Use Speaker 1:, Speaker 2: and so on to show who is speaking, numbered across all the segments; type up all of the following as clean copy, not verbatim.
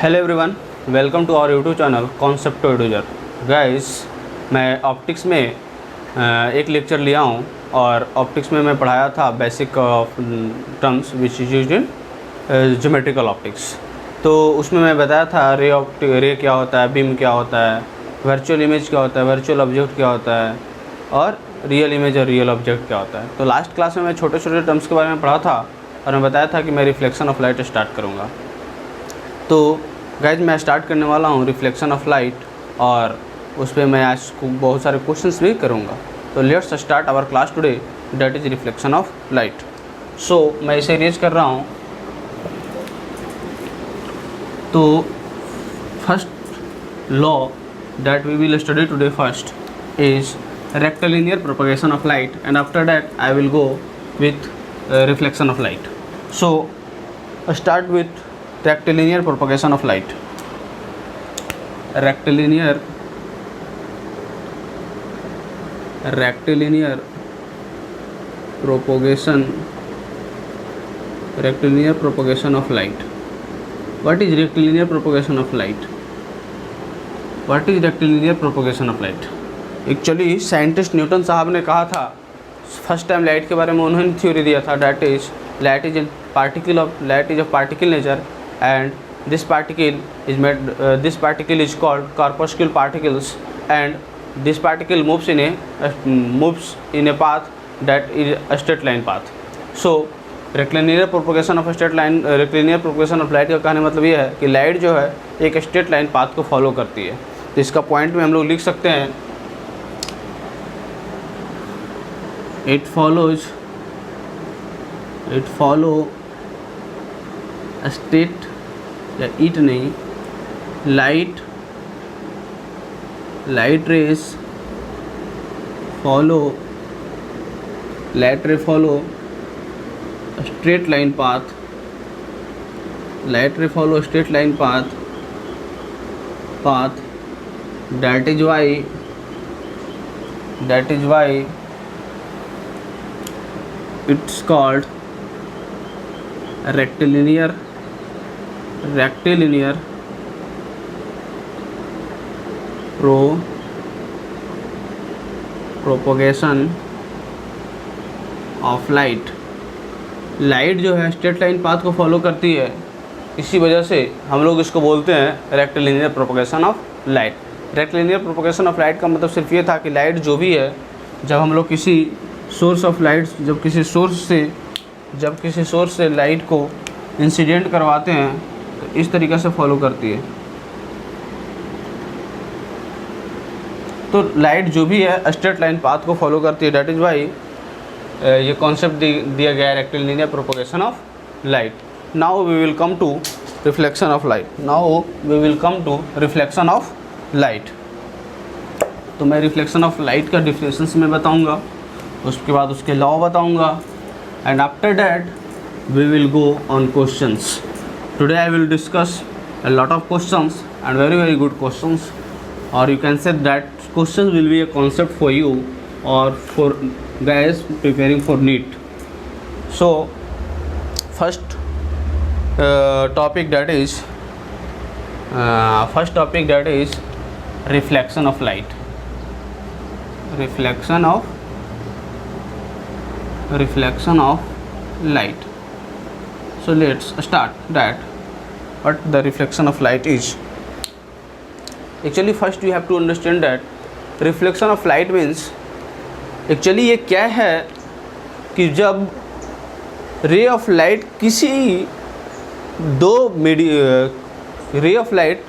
Speaker 1: Hello everyone, welcome to our YouTube channel concept to एडुजर। Guys, मैं optics में एक लेक्चर लिया हूँ और ऑप्टिक्स में मैं पढ़ाया था basic terms which is used in geometrical optics. तो उसमें मैं बताया था रे क्या होता है, बीम क्या होता है, वर्चुअल इमेज क्या होता है, वर्चुअल ऑब्जेक्ट क्या होता है और रियल इमेज और रियल ऑब्जेक्ट क्या होता है। तो लास्ट क्लास में मैं छोटे छोटे टर्म्स के बारे में पढ़ा था और मैं बताया था कि मैं रिफ्लेक्शन ऑफ लाइट स्टार्ट करूँगा। तो गाइज, मैं स्टार्ट करने वाला हूँ रिफ्लेक्शन ऑफ लाइट और उस पर मैं आज बहुत सारे क्वेश्चंस भी करूँगा। तो let's start our class today, that is reflection of light. So मैं इसे रेज कर रहा हूँ। तो first law that we will study today first is rectilinear propagation of light, and after that I will go with reflection of light. So start with rectilinear propagation of light. rectilinear propagation of light. What is rectilinear propagation of light? What is rectilinear propagation of light? Actually scientist Newton साहब ने कहा था, first time light के बारे में उन्होंने theory दिया था, that is light is of particle nature and this particle is called corpuscle particles and this particle moves in a path that is a straight line path. So rectilinear propagation of light का कहने मतलब ये है कि light जो है एक straight line path को फॉलो करती है। तो इसका पॉइंट में हम लोग लिख सकते हैं, it follows a straight या it नहीं, light rays follow a straight line path. Light ray follow a straight line path. That is why it's called rectilinear propagation of light. Light जो है स्ट्रेट लाइन पाथ को follow करती है, इसी वजह से हम लोग इसको बोलते हैं rectilinear propagation of light. Rectilinear propagation of light का मतलब सिर्फ ये था कि लाइट जो भी है, जब हम लोग किसी सोर्स ऑफ लाइट जब किसी सोर्स से लाइट को इंसिडेंट करवाते हैं तो इस तरीक़े से फॉलो करती है। तो लाइट जो भी है स्ट्रेट लाइन पाथ को फॉलो करती है, दैट इज़ वाई ये कॉन्सेप्ट दिया गया है rectilinear propagation of light. Now we will come to reflection of light. तो मैं रिफ्लेक्शन ऑफ लाइट का डिफिनेशंस में बताऊंगा, उसके बाद उसके लॉ बताऊंगा, and after that we will go on questions. Today I will discuss a lot of questions and very good questions, और you can say that questions will be a concept for you और for guys preparing for NEET. So first topic that is reflection of light. reflection of light. So let's start that what the reflection of light is. Actually first you have to understand that reflection of light means, actually ये क्या है कि जब रे of light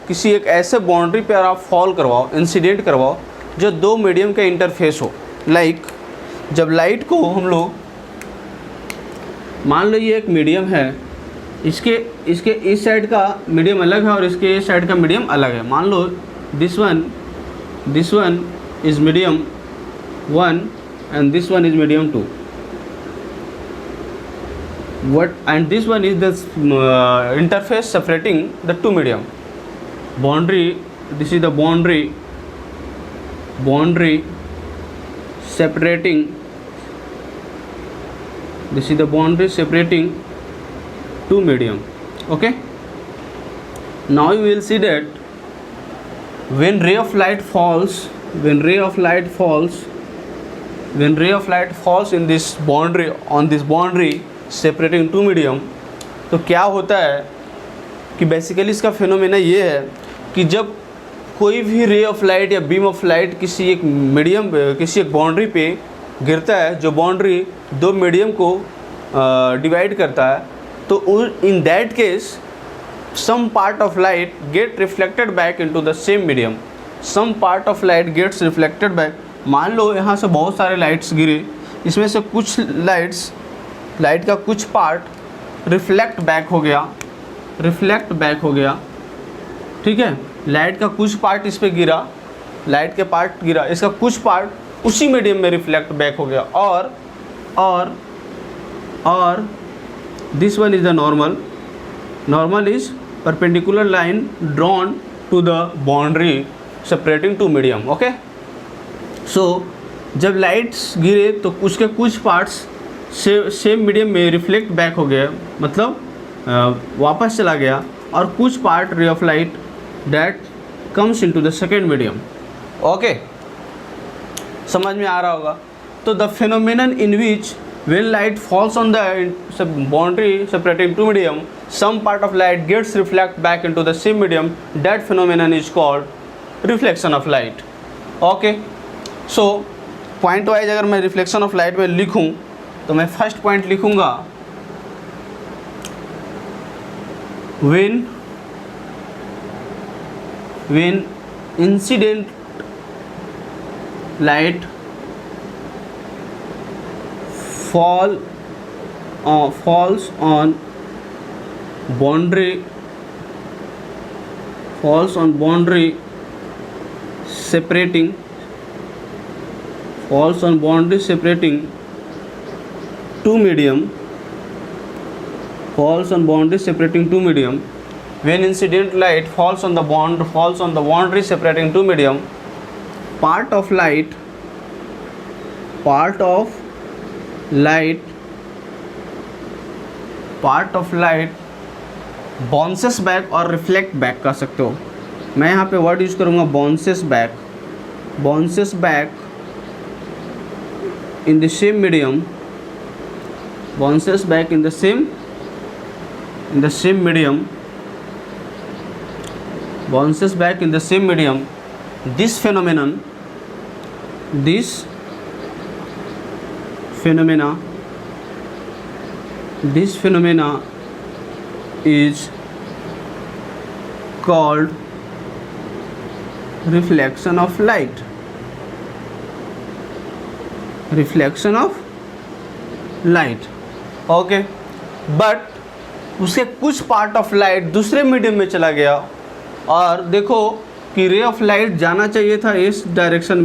Speaker 1: किसी एक ऐसे boundary पर आप फॉल करवाओ, इंसिडेंट करवाओ जो दो मीडियम का इंटरफेस हो। लाइक जब लाइट को हम लोग, मान लो ये एक मीडियम है, इसके इस साइड का मीडियम अलग है और इसके इस साइड का मीडियम अलग है। मान लो this one is medium 1 and this one is medium 2. And this one is the interface separating the two medium. Boundary, this is the boundary separating, this is the boundary separating two medium. Okay, now you will see that when ray of light falls in this boundary, on this boundary separating two medium, तो क्या होता है कि basically इसका phenomena ये है कि जब कोई भी रे ऑफ लाइट या बीम ऑफ लाइट किसी एक मीडियम, किसी एक बाउंड्री पे गिरता है, जो बाउंड्री दो मीडियम को डिवाइड करता है, तो in that case some part of light get reflected back into the same medium, some part of light gets reflected back. मान लो यहाँ से बहुत सारे लाइट्स गिरे, इसमें से कुछ लाइट का कुछ पार्ट रिफ्लेक्ट बैक हो गया, ठीक है। लाइट का कुछ पार्ट इस पे गिरा, लाइट के पार्ट गिरा, इसका कुछ पार्ट उसी मीडियम में रिफ्लेक्ट बैक हो गया, और this one is the normal is perpendicular line drawn to the boundary separating two medium. Okay, so जब लाइट्स गिरे तो उसके कुछ पार्ट्स सेम मीडियम में रिफ्लेक्ट बैक हो गया, मतलब वापस चला गया, और कुछ पार्ट रे of light that comes into the second medium. Okay, समझ में आ रहा होगा। तो the phenomenon in which when light falls on the boundary separating two medium, some part of light gets reflect back into the same medium, that phenomenon is called reflection of light. Okay, so point wise अगर मैं reflection of light में लिखूँ तो मैं first point लिखूँगा when incident light falls on boundary separating two medium, when incident light falls on the boundary separating two medium, part of light bounces back और reflect back कर सकते हो। मैं यहाँ पे वर्ड यूज करूँगा bounces back in the same medium, this phenomena is called reflection of light. Okay, but उसके कुछ पार्ट ऑफ लाइट दूसरे मीडियम में चला गया, और देखो कि रे ऑफ लाइट जाना चाहिए था इस डायरेक्शन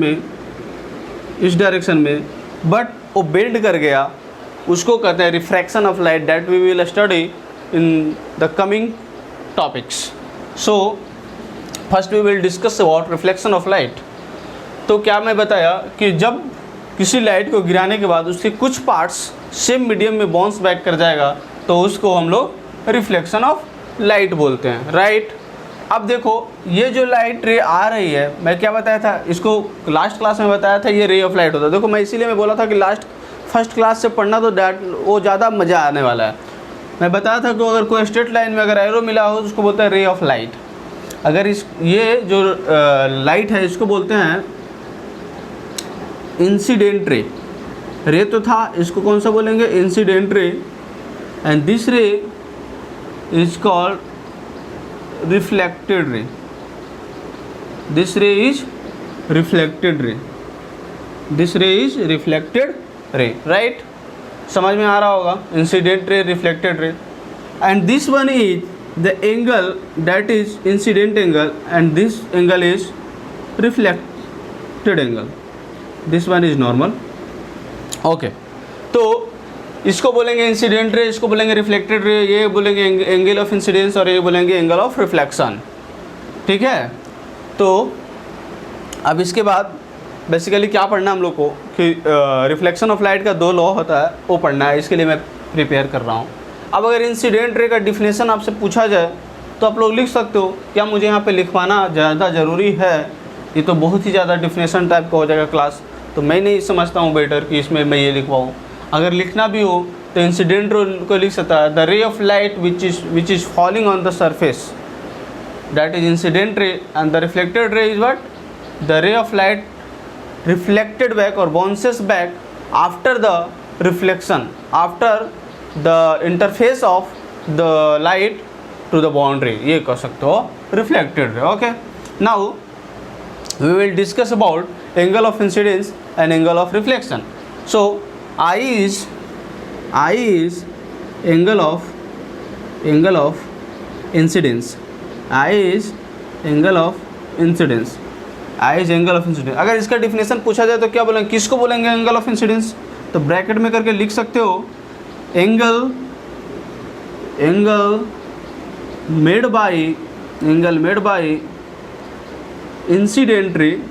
Speaker 1: में, बट वो बेंड कर गया, उसको कहते हैं refraction of light, that we will study in the coming topics. So first we will discuss about reflection of light. तो क्या मैं बताया कि जब किसी लाइट को गिराने के बाद उसके कुछ पार्ट्स सेम मीडियम में बाउंस बैक कर जाएगा, तो उसको हम लोग रिफ्लेक्शन ऑफ लाइट बोलते हैं, राइट। अब देखो ये जो लाइट रे आ रही है, मैं क्या बताया था, इसको लास्ट क्लास में बताया था, ये रे ऑफ लाइट होता है। देखो मैं इसीलिए मैं बोला था कि फर्स्ट क्लास से पढ़ना तो वो ज़्यादा मज़ा आने वाला है। मैं बताया था कि अगर कोई स्ट्रेट लाइन में अगर एरो मिला हो तो उसको बोलते हैं रे ऑफ लाइट। अगर ये जो लाइट है इसको बोलते हैं इंसिडेंट रे तो था, इसको कौन सा बोलेंगे, इंसिडेंट रे, एंड दिस रे is called reflected ray. This रे इज रिफ्लेक्टेड रे, राइट। समझ में आ रहा होगा, incident ray, reflected ray, and this one is the angle that is incident angle, and this angle is reflected angle, this one is normal. Okay, तो इसको बोलेंगे incident ray, इसको बोलेंगे reflected ray, ये बोलेंगे एंगल ऑफ इंसिडेंस, और ये बोलेंगे एंगल ऑफ रिफ्लेक्शन, ठीक है। तो अब इसके बाद बेसिकली क्या पढ़ना हम लोग को कि रिफ्लेक्शन ऑफ लाइट का 2 लॉ होता है, वो पढ़ना है, इसके लिए मैं प्रिपेयर कर रहा हूँ। अब अगर इंसिडेंट रे का डिफिनेशन आपसे पूछा जाए तो आप लोग लिख सकते हो। क्या मुझे यहाँ पे लिखवाना ज़्यादा ज़रूरी है? ये तो बहुत ही ज़्यादा डिफिनेशन टाइप का हो जाएगा क्लास, तो मैं नहीं समझता हूँ बेटर कि इसमें मैं ये लिखवाऊँ। अगर लिखना भी हो तो इंसिडेंट को लिख सकता है, द रे of light which is falling on the surface, that is incident ray, and the reflected ray is what? The ray of light reflected back or bounces back after the reflection, after the interface of the light to the boundary, ये कह सकते हो reflected ray. Okay, now we will discuss about angle of incidence and angle of reflection. So I is angle of incidence. I is angle of incidence. I is angle of incidence. अगर इसका definition पूछा जाए तो क्या बोलेंगे, किसको बोलेंगे angle of incidence? तो ब्रैकेट में करके लिख सकते हो angle made by incident ray,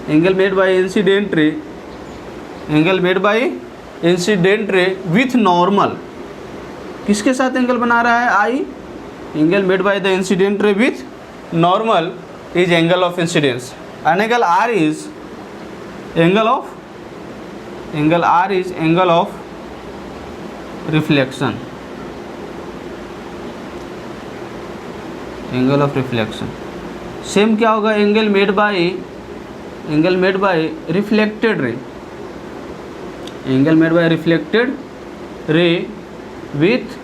Speaker 1: angle made by incident ray with normal. किसके साथ एंगल बना रहा है? I. Angle made by the incident ray with normal is angle of incidence, and angle R is angle of reflection. Angle of reflection same क्या होगा? Angle made bye reflected ray, angle made bye reflected ray with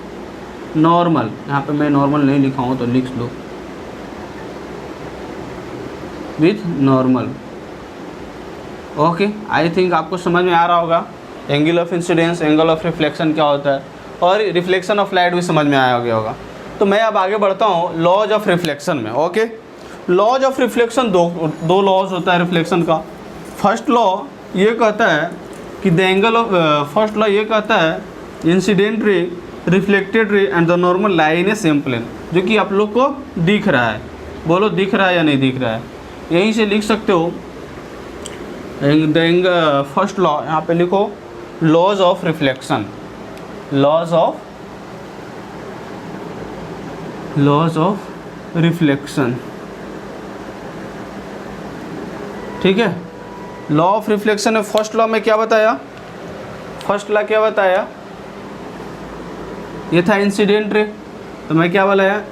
Speaker 1: normal. यहाँ पे मैं normal नहीं लिखा हूँ तो लिख दो, with normal. Okay, I think आपको समझ में आ रहा होगा angle of incidence, angle of reflection क्या होता है, और रिफ्लेक्शन ऑफ लाइट भी समझ में आया गया होगा। तो मैं अब आगे बढ़ता हूँ लॉज ऑफ रिफ्लेक्शन में। ओके, लॉज ऑफ रिफ्लेक्शन दो लॉज होता है रिफ्लेक्शन का। फर्स्ट लॉ ये कहता है कि the angle of first law ये कहता है incident ray, reflected ray and the normal lie in a same plane, जो कि आप लोग को दिख रहा है। बोलो दिख रहा है या नहीं दिख रहा है? यहीं से लिख सकते हो फर्स्ट लॉ, यहाँ पे लिखो laws of reflection, laws of reflection. ठीक है, लॉ ऑफ रिफ्लेक्शन है। फर्स्ट लॉ में क्या बताया? ये था इंसिडेंट रे, तो मैं क्या बोला है?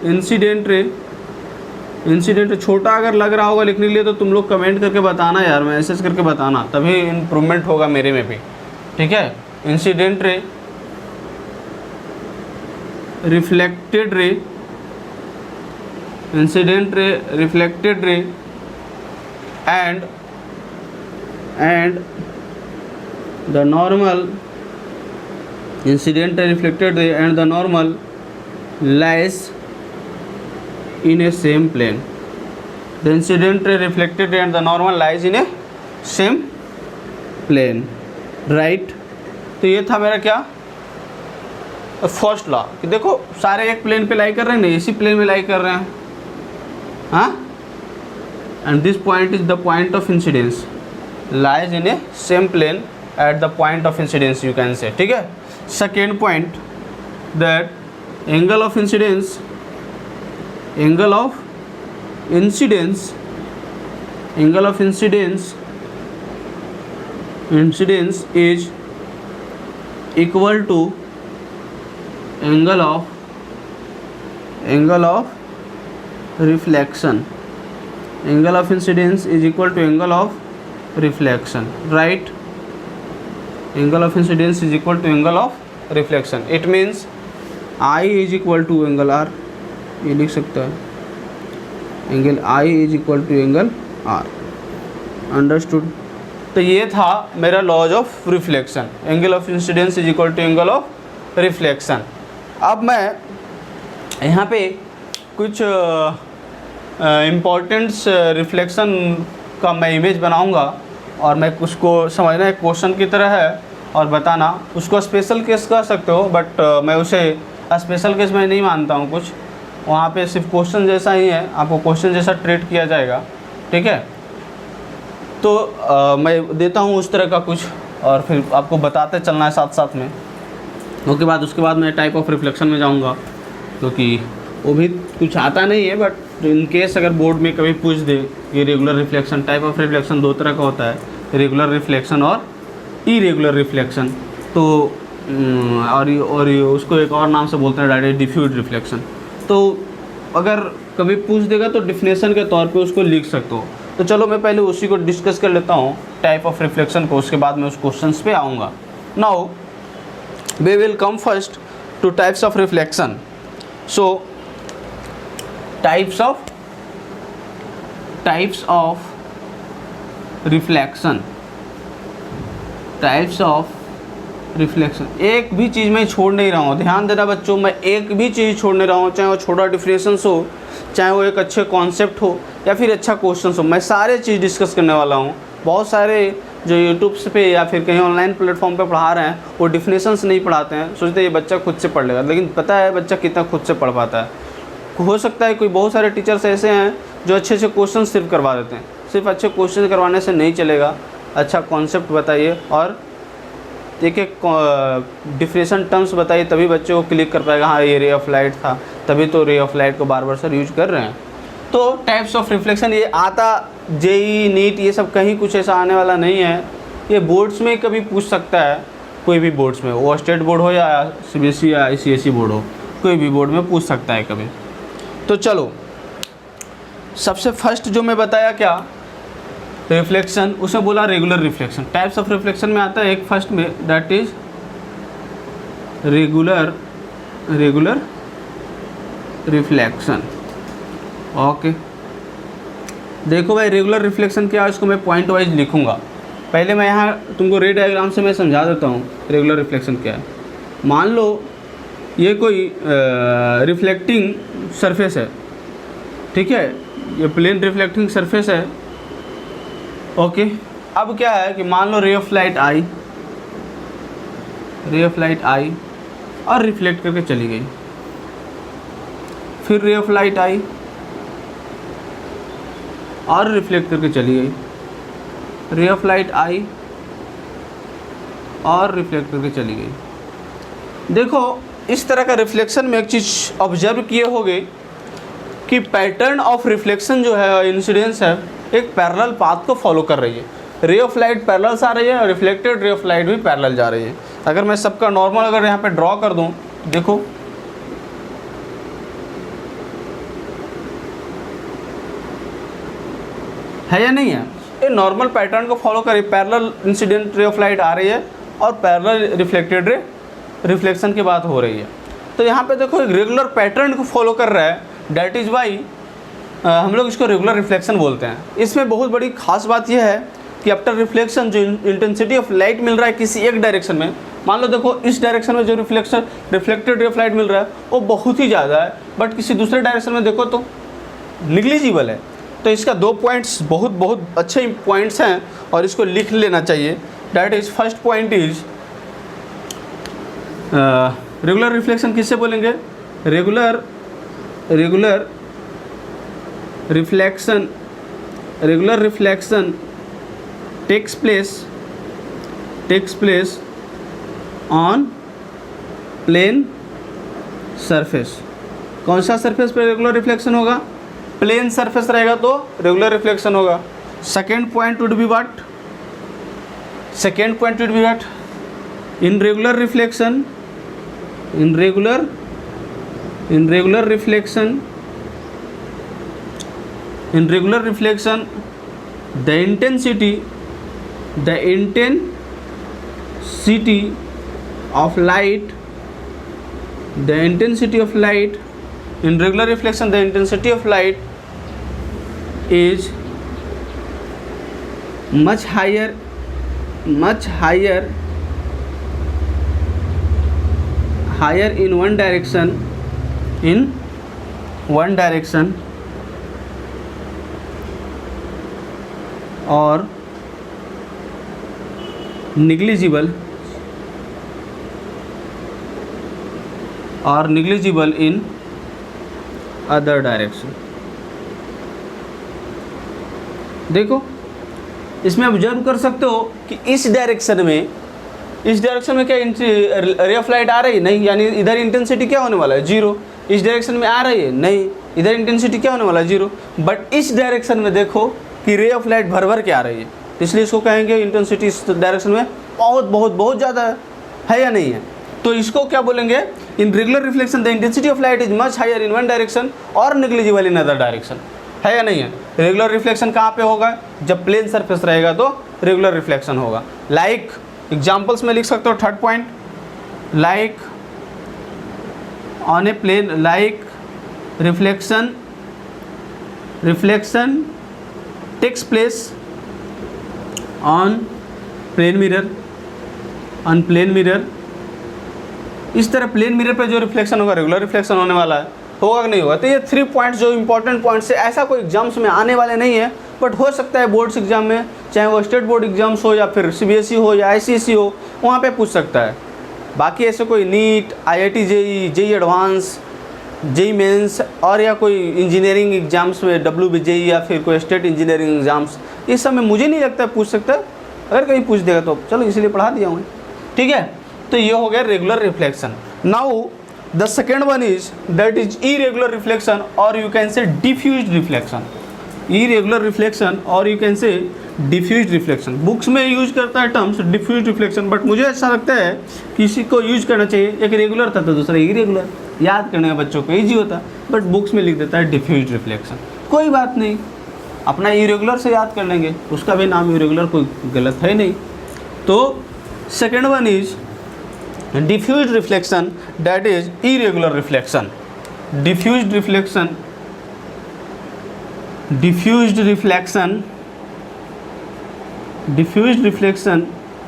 Speaker 1: इंसिडेंट छोटा अगर लग रहा होगा लिखने के लिए तो तुम लोग कमेंट करके बताना यार, मैसेज करके बताना, तभी इम्प्रूवमेंट होगा मेरे में भी। ठीक है, इंसिडेंट रे, रिफ्लेक्टेड रे, incident ray, reflected ray and the normal, incident ray, reflected ray and the normal lies in a same plane. The incident ray, reflected ray and the normal lies in a same plane, right? तो ये था मेरा क्या first law, कि देखो सारे एक plane पे लाई कर रहे हैं ना, इसी प्लेन में लाई कर रहे हैं। हाँ, and this point is the point of incidence, lies in a same plane at the point of incidence, you can say. ठीक है, second point that angle of incidence, angle of incidence is equal to angle of reflection. Angle of incidence is equal to angle of reflection, right? Angle of incidence is equal to angle of reflection. It means I is equal to angle R, ये लिख सकता है, angle I is equal to angle R। Understood? तो ये था मेरा laws of reflection, angle of incidence is equal to angle of reflection. अब मैं यहाँ पे कुछ इम्पोर्टेंट्स रिफ्लेक्शन का मैं इमेज बनाऊँगा, और मैं उसको समझना एक क्वेश्चन की तरह है और बताना। उसको स्पेशल केस कह सकते हो, बट मैं उसे स्पेशल केस में नहीं मानता हूँ कुछ। वहाँ पे सिर्फ क्वेश्चन जैसा ही है, आपको क्वेश्चन जैसा ट्रीट किया जाएगा। ठीक है, तो मैं देता हूँ उस तरह का कुछ, और फिर आपको बताते चलना है साथ साथ में। उसके बाद मैं टाइप ऑफ रिफ्लेक्शन में जाऊँगा, क्योंकि वो भी कुछ आता नहीं है, बट इन केस अगर बोर्ड में कभी पूछ दे कि regular reflection, type of reflection दो तरह का होता है, रेगुलर रिफ्लेक्शन और इरेगुलर रिफ्लेक्शन। तो और उसको एक और नाम से बोलते हैं डायरेक्ट डिफ्यूज रिफ्लेक्शन। तो अगर कभी पूछ देगा तो डिफिनेशन के तौर पे उसको लिख सकते हो। तो चलो मैं पहले उसी को डिस्कस कर लेता हूँ, टाइप ऑफ रिफ्लेक्शन को, उसके बाद मैं उस क्वेश्चन पे आऊँगा। Now we will come first to types of reflection. So types of reflection, types of reflection. एक भी चीज़ मैं छोड़ नहीं रहा हूँ, ध्यान देना बच्चों, मैं एक भी चीज़ छोड़ नहीं रहा हूँ, चाहे वो छोटा डिफरेंस हो, चाहे वो एक अच्छे कॉन्सेप्ट हो या फिर अच्छा क्वेश्चन हो, मैं सारे चीज़ डिस्कस करने वाला हूँ। बहुत सारे जो यूट्यूब पे या फिर कहीं ऑनलाइन प्लेटफॉर्म पे पढ़ा रहे हैं वो डिफिनेशंस नहीं पढ़ाते हैं, सोचते हैं ये बच्चा खुद से पढ़ लेगा, लेकिन पता है बच्चा कितना खुद से पढ़ पाता है। हो सकता है कोई बहुत सारे टीचर्स ऐसे हैं जो अच्छे अच्छे क्वेश्चन सिर्फ करवा देते हैं, सिर्फ अच्छे क्वेश्चन करवाने से नहीं चलेगा, अच्छा कॉन्सेप्ट बताइए और एक एक डिफरेंशन टर्म्स बताइए, तभी बच्चे को क्लिक कर पाएगा, हाँ ये रे ऑफ लाइट था, तभी तो रे ऑफ लाइट को बार बार सर यूज कर रहे हैं। तो टाइप्स ऑफ रिफ्लेक्शन ये आता जेई नीट ये सब कहीं कुछ ऐसा आने वाला नहीं है, ये बोर्ड्स में कभी पूछ सकता है, कोई भी बोर्ड्स में, वो स्टेट बोर्ड हो या CBSE या ICSE बोर्ड हो, कोई भी बोर्ड में पूछ सकता है कभी। तो चलो सबसे फर्स्ट जो मैं बताया क्या रिफ्लेक्शन, उसे बोला regular reflection. Types of reflection में आता है एक फर्स्ट में, that is regular reflection. Okay, देखो भाई रेगुलर रिफ्लेक्शन क्या है, इसको मैं पॉइंट वाइज लिखूंगा। पहले मैं यहाँ तुमको रे डायग्राम से मैं समझा देता हूँ रेगुलर रिफ्लेक्शन क्या है। मान लो ये कोई रिफ्लेक्टिंग सरफेस है, ठीक है, ये प्लेन रिफ्लेक्टिंग सरफेस है। ओके, अब क्या है कि मान लो रे ऑफ लाइट आई और रिफ्लेक्ट करके चली गई, फिर रे ऑफ लाइट आई और रिफ्लेक्ट करके चली गई, रे ऑफ लाइट आई और रिफ्लेक्ट करके चली गई। देखो इस तरह का रिफ्लेक्शन में एक चीज़ ऑब्जर्व किए होगे कि पैटर्न ऑफ रिफ्लेक्शन जो है, इंसिडेंस है, एक पैरेलल पाथ को फॉलो कर रही है। रे ऑफ लाइट पैरेलल आ रही है और रिफ्लेक्टेड रे ऑफ लाइट भी पैरेलल जा रही है। अगर मैं सबका नॉर्मल अगर यहाँ पे ड्रॉ कर दूँ, देखो है या नहीं है, ये नॉर्मल पैटर्न को फॉलो कर रही है। Parallel incident ray of light आ रही है और पैरेलल रिफ्लेक्टेड रे रिफ्लेक्शन की बात हो रही है। तो यहाँ पे देखो एक रेगुलर पैटर्न को फॉलो कर रहा है, डैट इज़ वाई हम लोग इसको रेगुलर रिफ्लेक्शन बोलते हैं। इसमें बहुत बड़ी खास बात यह है कि आफ्टर रिफ्लेक्शन जो इंटेंसिटी ऑफ लाइट मिल रहा है किसी एक डायरेक्शन में, मान लो देखो इस डायरेक्शन में जो रिफ्लेक्टेड रे ऑफ लाइट मिल रहा है वो बहुत ही ज़्यादा है, बट किसी दूसरे डायरेक्शन में देखो तो निग्लिजिबल है। तो इसका दो पॉइंट्स बहुत अच्छे पॉइंट्स हैं और इसको लिख लेना चाहिए। That is first point is regular reflection किससे बोलेंगे, regular reflection takes place on plane surface. कौन सा सरफेस पे रेगुलर रिफ्लेक्शन होगा, प्लेन सरफेस रहेगा तो रेगुलर रिफ्लेक्शन होगा। Second point would be what, in regular reflection the intensity of light in regular reflection, the intensity of light is much higher in one direction और negligible in other direction. देखो इसमें observe कर सकते हो कि इस direction में क्या रे ऑफ लाइट आ रही नहीं, यानी इधर इंटेंसिटी क्या होने वाला है, जीरो। इस डायरेक्शन में आ रही है, नहीं, इधर इंटेंसिटी क्या होने वाला है, 0। बट इस डायरेक्शन में देखो कि रे ऑफ लाइट भर भर के आ रही है, इसलिए इसको कहेंगे इंटेंसिटी इस डायरेक्शन में बहुत बहुत बहुत ज़्यादा है या नहीं है। तो इसको क्या बोलेंगे, in regular reflection the intensity of light is much higher in one direction और निग्लिजिबल इन अदर डायरेक्शन, है या नहीं है। रेगुलर रिफ्लेक्शन कहाँ पे होगा, जब प्लेन सरफेस रहेगा तो रेगुलर रिफ्लेक्शन होगा। लाइक एग्जाम्पल्स में लिख सकते हो, third point, like on a plane, like reflection takes place on plane mirror, इस तरह प्लेन मिरर पे जो रिफ्लेक्शन होगा रेगुलर रिफ्लेक्शन होने वाला है, होगा कि नहीं होगा। तो ये 3 पॉइंट्स जो इंपॉर्टेंट पॉइंट्स है, ऐसा कोई एग्जाम्स में आने वाले नहीं है, बट हो सकता है बोर्ड्स एग्जाम में, चाहे वो स्टेट बोर्ड एग्जाम्स हो या फिर CBSE हो या ICSE हो, वहाँ पे पूछ सकता है। बाकी ऐसे कोई NEET, IIT JEE advance, JEE mains और या कोई इंजीनियरिंग एग्जाम्स में WBJE या फिर कोई स्टेट इंजीनियरिंग एग्जाम्स, इस सब में मुझे नहीं लगता पूछ सकता। अगर कहीं पूछ देगा तो चलो इसलिए पढ़ा दिया हूँ, ठीक है। तो ये हो गया regular reflection. Now the second one is that is irregular reflection और you can say diffused reflection. Irregular reflection और you can say diffused reflection, books में यूज करता है टर्म्स डिफ्यूज्ड रिफ्लेक्शन, बट मुझे ऐसा लगता है किसी को यूज करना चाहिए, एक रेगुलर था तो दूसरा इरेगुलर, याद करने में बच्चों को ईजी होता, बट बुक्स में लिख देता है डिफ्यूज्ड रिफ्लेक्शन। कोई बात नहीं, अपना इरेगुलर से याद कर लेंगे, उसका भी नाम इरेगुलर, कोई गलत है नहीं। तो second one is diffused reflection, that is irregular reflection. diffused reflection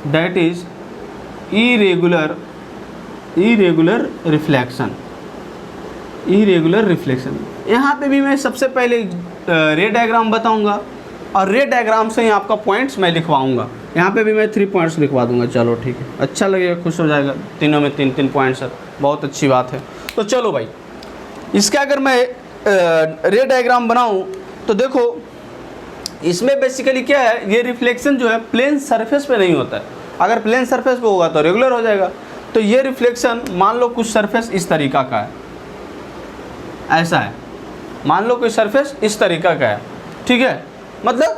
Speaker 1: that is irregular reflection। यहाँ पे भी मैं सबसे पहले रे डायग्राम बताऊंगा और रे डायग्राम से ही आपका पॉइंट्स मैं लिखवाऊंगा। यहाँ पे भी मैं 3 पॉइंट्स लिखवा दूंगा, चलो ठीक है, अच्छा लगेगा, खुश हो जाएगा। तीनों में 3-3 पॉइंट्स है, बहुत अच्छी बात है। तो चलो भाई, इसका अगर मैं रे डायग्राम बनाऊं तो देखो इसमें बेसिकली क्या है, ये रिफ्लेक्शन जो है प्लेन सरफेस पे नहीं होता है। अगर प्लेन सरफेस पे होगा तो रेगुलर हो जाएगा। तो ये रिफ्लेक्शन मान लो कुछ सरफेस इस तरीका का है, ऐसा है, मान लो कोई सरफेस इस तरीका का है, ठीक है, मतलब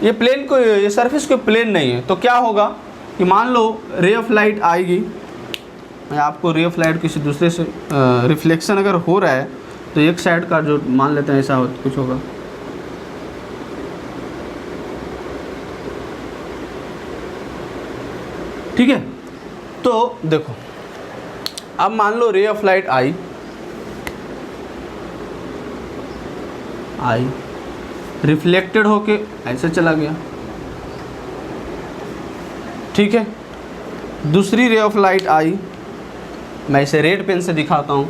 Speaker 1: ये प्लेन को, ये सरफेस कोई प्लेन नहीं है। तो क्या होगा कि मान लो रे ऑफ लाइट आएगी, मैं आपको रे ऑफ लाइट किसी दूसरे से रिफ्लेक्शन अगर हो रहा है तो एक साइड का जो मान लेते हैं ऐसा हो कुछ होगा, ठीक है। तो देखो अब मान लो रे ऑफ लाइट आई रिफ्लेक्टेड होके ऐसे चला गया, ठीक है। दूसरी रे ऑफ लाइट आई, मैं इसे रेड पेन से दिखाता हूँ।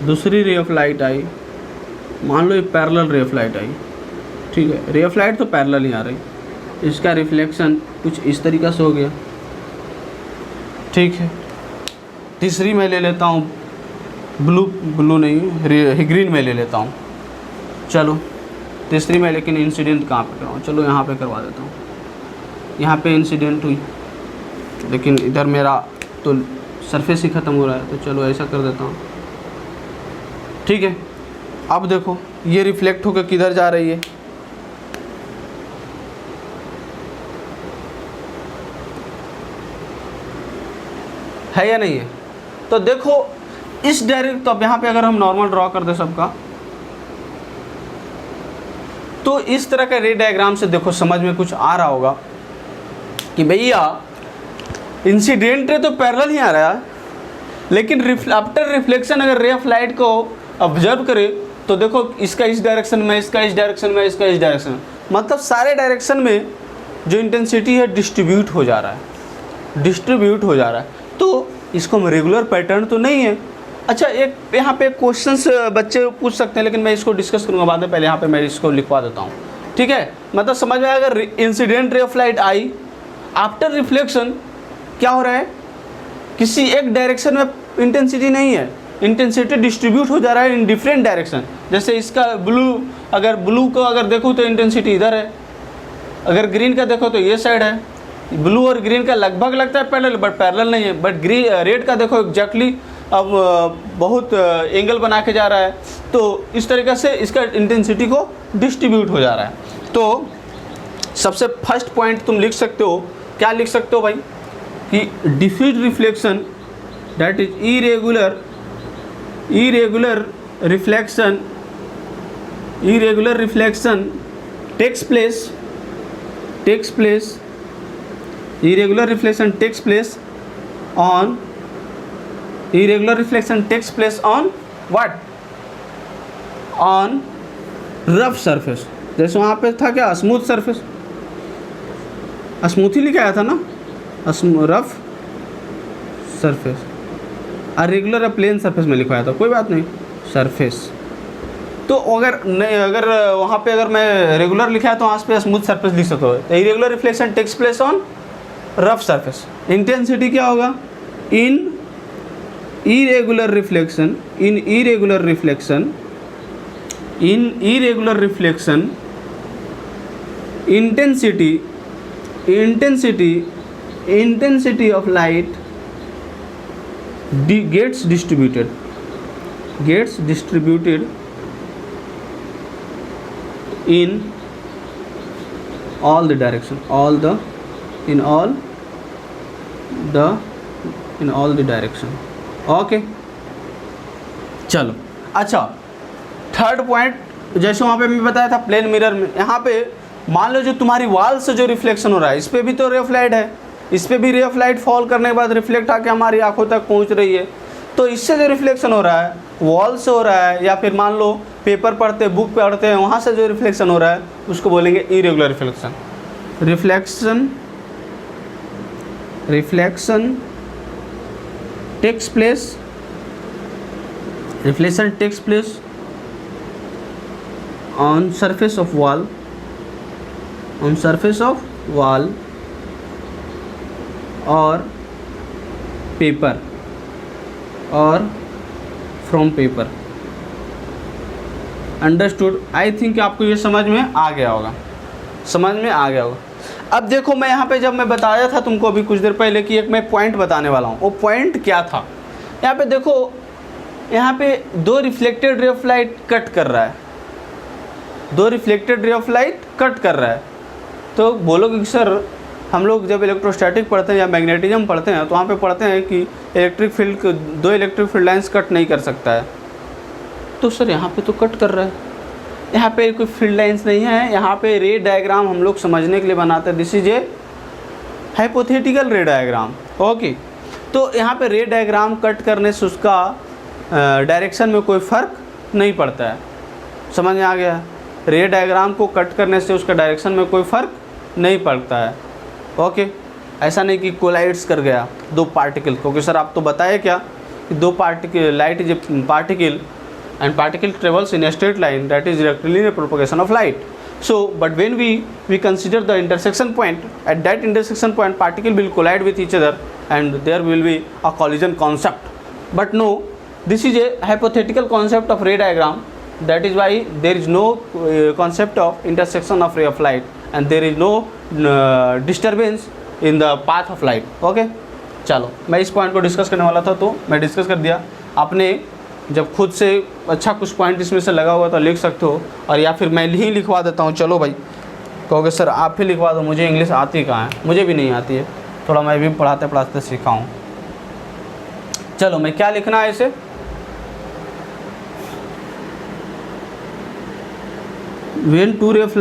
Speaker 1: दूसरी रे ऑफ लाइट आई, मान लो ये पैरेलल रे ऑफ लाइट आई, ठीक है, रे ऑफ लाइट तो पैरेलल ही आ रही, इसका रिफ्लेक्शन कुछ इस तरीक़ा से हो गया, ठीक है। तीसरी मैं ले लेता हूँ ब्लू नहीं, ग्रीन में ले लेता हूँ, चलो तीसरी में, लेकिन इंसिडेंट कहाँ पे कराऊँ, चलो यहाँ पे करवा देता हूँ। यहाँ पे इंसिडेंट हुई, लेकिन इधर मेरा तो सरफेस ही ख़त्म हो रहा है, तो चलो ऐसा कर देता हूँ, ठीक है। अब देखो ये रिफ्लेक्ट होकर किधर जा रही है या नहीं है। तो देखो इस डायरेक्ट, तो अब यहाँ पे अगर हम नॉर्मल ड्रॉ कर दे सबका, तो इस तरह का रे डायग्राम से देखो समझ में कुछ आ रहा होगा कि भैया इंसिडेंट रे तो पैरेलल ही आ रहा है, लेकिन आफ्टर रिफ्लेक्शन अगर रे ऑफ लाइट को ऑब्जर्व करे तो देखो इसका इस डायरेक्शन में, इसका इस डायरेक्शन में, इसका इस डायरेक्शन में, मतलब सारे डायरेक्शन में जो इंटेंसिटी है डिस्ट्रीब्यूट हो जा रहा है। तो इसको हम रेगुलर पैटर्न तो नहीं है। अच्छा, एक यहाँ पे क्वेश्चंस बच्चे पूछ सकते हैं, लेकिन मैं इसको डिस्कस करूँगा बाद में, पहले यहाँ पे मैं इसको लिखवा देता हूँ, ठीक है। मतलब समझ में आएगा, incident ray of light I, after reflection क्या हो रहा है, किसी एक डायरेक्शन में इंटेंसिटी नहीं है, इंटेंसिटी डिस्ट्रीब्यूट हो जा रहा है इन डिफरेंट डायरेक्शन। जैसे इसका ब्लू को अगर देखो तो इंटेंसिटी इधर है, अगर ग्रीन का देखो तो ये साइड है। ब्लू और ग्रीन का लगभग लगता है पैरेलल, बट पैरेलल नहीं है। बट रेड का देखो एग्जैक्टली अब बहुत एंगल बना के जा रहा है, तो इस तरीक़े से इसका इंटेंसिटी को डिस्ट्रीब्यूट हो जा रहा है। तो सबसे फर्स्ट पॉइंट तुम लिख सकते हो, क्या लिख सकते हो भाई, कि diffuse reflection that is irregular reflection takes place irregular reflection takes place on what, on rough surface। जैसे वहाँ पे था क्या, स्मूथ सरफेस, स्मूथ ही लिखा आया था ना, रफ सरफेस, और रेगुलर प्लेन सरफेस में लिखवाया था, कोई बात नहीं, सरफेस। तो अगर वहाँ पे अगर मैं रेगुलर लिखा है तो वहाँ पे स्मूथ सरफेस लिख सकते हो। तो irregular reflection takes place on rough surface. Intensity क्या होगा, in irregular reflection intensity of light gets distributed in all the direction, in all the direction। Okay, चलो अच्छा, थर्ड पॉइंट, जैसे वहाँ पे मैं बताया था प्लेन मिरर में, यहाँ पे मान लो जो तुम्हारी वॉल से जो रिफ्लेक्शन हो रहा है, इस पर भी तो रे ऑफ लाइट है, इस पर भी रे ऑफ लाइट फॉल करने के बाद रिफ्लेक्ट आके हमारी आंखों तक पहुँच रही है। तो इससे जो रिफ्लेक्शन हो रहा है वॉल से हो रहा है, या फिर मान लो पेपर पढ़ते बुक पढ़ते हैं वहाँ से जो रिफ्लेक्शन हो रहा है उसको बोलेंगे irregular reflection. Reflection takes place on surface of wall or paper or from paper। Understood. I think आपको ये समझ में आ गया होगा। अब देखो, मैं यहाँ पे जब मैं बताया था तुमको अभी कुछ देर पहले कि एक मैं पॉइंट बताने वाला हूँ, वो पॉइंट क्या था, यहाँ पे देखो, यहाँ पे दो reflected ray of light cut कर रहा है, तो बोलोगे कि सर हम लोग जब इलेक्ट्रोस्टैटिक पढ़ते हैं या मैग्नेटिज्म पढ़ते हैं तो वहाँ पे पढ़ते हैं कि दो इलेक्ट्रिक फील्ड लाइंस कट नहीं कर सकता है। तो सर यहाँ पे तो कट कर रहा है, यहाँ पे कोई फील्ड लाइंस नहीं है, यहाँ पे रे डायग्राम हम लोग समझने के लिए बनाते हैं। दिस इज ए हाइपोथेटिकल रे डायग्राम। ओके, तो यहाँ पे रे डायग्राम कट करने से उसका डायरेक्शन में कोई फ़र्क नहीं पड़ता है। समझ में आ गया? रे डायग्राम को कट करने से उसका डायरेक्शन में कोई फ़र्क नहीं पड़ता है। ओके, ऐसा नहीं कि कोलाइड्स कर गया दो पार्टिकल, क्योंकि सर आप तो बताए क्या कि दो particle, light is a particle and particle travels in a straight line, that is rectilinear propagation of light. So but when we consider the intersection point, at that intersection point particle will collide with each other and there will be a collision concept. But no, this is a hypothetical concept of ray diagram, that is why there is no concept of intersection of ray of light and there is no disturbance in the path of light. Okay, चलो मैं इस point को discuss करने वाला था तो मैं discuss कर दिया। आपने जब खुद से अच्छा कुछ पॉइंट इसमें से लगा हुआ तो लिख सकते हो, और या फिर मैं ही लिखवा देता हूँ। चलो भाई, कहोगे सर आप ही लिखवा दो, मुझे इंग्लिश आती कहाँ है, मुझे भी नहीं आती है, थोड़ा मैं भी पढ़ाते पढ़ाते सीखा हूँ। चलो मैं क्या लिखना है इसे, when two ray of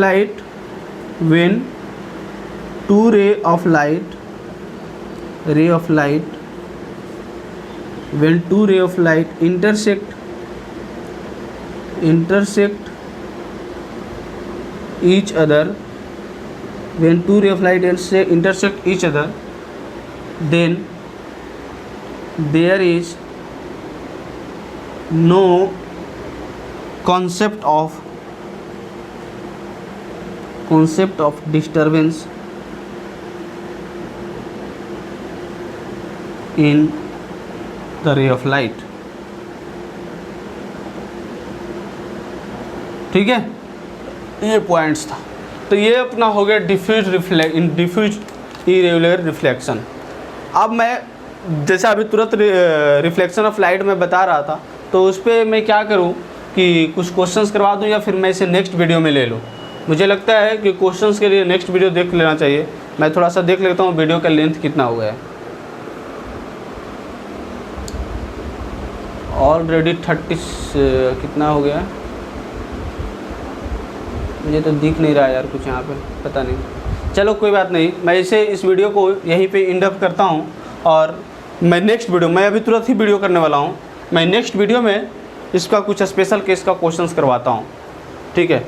Speaker 1: light intersect each other, then there is no concept of disturbance in the ray of light। ठीक है, ये पॉइंट्स था। तो ये अपना हो गया डिफ्यूज इरेगुलर रिफ्लेक्शन। अब मैं जैसे अभी तुरंत रिफ्लेक्शन ऑफ लाइट में बता रहा था, तो उस पर मैं क्या करूं कि कुछ क्वेश्चंस करवा दूं या फिर मैं इसे नेक्स्ट वीडियो में ले लूं। मुझे लगता है कि क्वेश्चंस के लिए नेक्स्ट वीडियो देख लेना चाहिए। मैं थोड़ा सा देख लेता हूं वीडियो का लेंथ कितना हुआ है। ऑलरेडी 30 कितना हो गया, मुझे तो दिख नहीं रहा यार कुछ यहाँ पे, पता नहीं। चलो कोई बात नहीं, मैं इस वीडियो को यहीं पे एंड अप करता हूँ। और मैं नेक्स्ट वीडियो, मैं अभी तुरंत ही वीडियो करने वाला हूँ, मैं नेक्स्ट वीडियो में इसका कुछ स्पेशल केस का क्वेश्चंस करवाता हूँ। ठीक है।